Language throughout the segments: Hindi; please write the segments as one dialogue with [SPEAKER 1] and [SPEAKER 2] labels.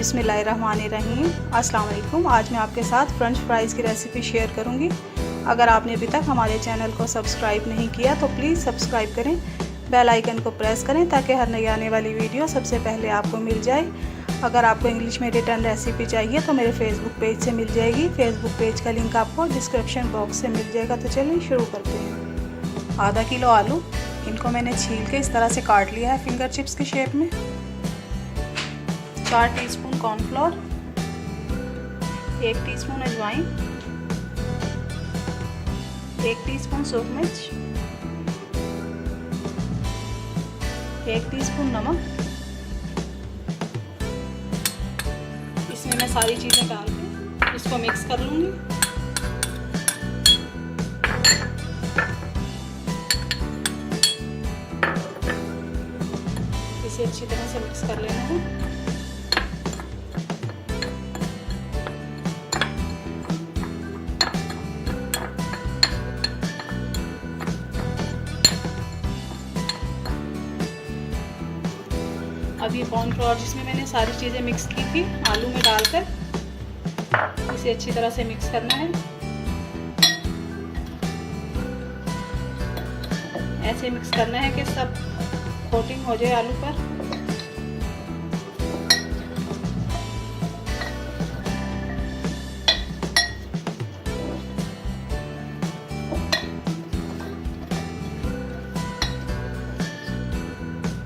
[SPEAKER 1] बिस्मिल्लाहिर्रहमानिर्रहीम। अस्सलाम वालेकुम। आज मैं आपके साथ फ्रेंच फ्राइज़ की रेसिपी शेयर करूंगी। अगर आपने अभी तक हमारे चैनल को सब्सक्राइब नहीं किया तो प्लीज़ सब्सक्राइब करें, बेल आइकन को प्रेस करें ताकि हर नई आने वाली वीडियो सबसे पहले आपको मिल जाए। अगर आपको इंग्लिश में रिटर्न रेसिपी चाहिए तो मेरे फेसबुक पेज से मिल जाएगी। फेसबुक पेज का लिंक आपको डिस्क्रिप्शन बॉक्स से मिल जाएगा। तो चलिए शुरू करते हैं। आधा किलो आलू, इनको मैंने छील के इस तरह से काट लिया है फिंगर चिप्स के शेप में। 4 टीस्पून कॉर्नफ्लोर, 1 टीस्पून अजवाइन, 1 टीस्पून सूखी मिर्च, 1 टीस्पून नमक। इसमें मैं सारी चीज़ें डाल के इसको मिक्स कर लूँगी। इसे अच्छी तरह से मिक्स कर लेना है। अब ये कॉर्नफ्लोर जिसमें मैंने सारी चीज़ें मिक्स की थी आलू में डालकर इसे अच्छी तरह से मिक्स करना है। ऐसे मिक्स करना है कि सब कोटिंग हो जाए आलू पर।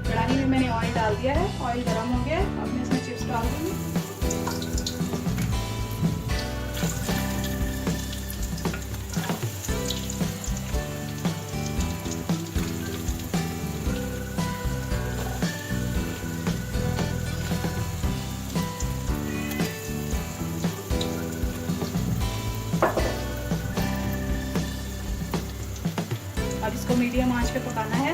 [SPEAKER 1] कढ़ाई में मैंने ऑयल डाल दिया है, ऑयल गर्म हो गया है। अब मैं इसमें चिप्स डाल दूंगी। अब इसको मीडियम आंच पे पकाना है।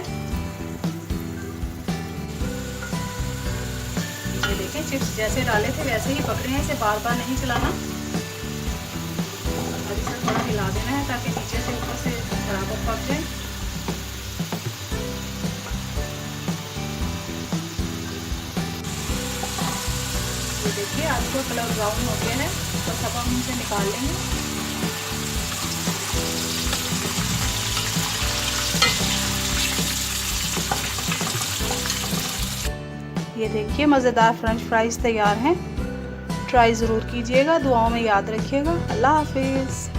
[SPEAKER 1] ये देखिए चिप्स जैसे डाले थे वैसे ही पक रहे हैं, इसे बार बार नहीं चलाना। अब इसे थोड़ा हिला देना है ताकि नीचे से ऊपर से बराबर पक जाए। ये देखिए आज को कलर ब्राउन हो गया है तो सब हम इसे निकाल लेंगे। ये देखिए मज़ेदार फ्रेंच फ्राइज़ तैयार हैं। ट्राई ज़रूर कीजिएगा, दुआओं में याद रखिएगा। अल्लाह हाफिज़।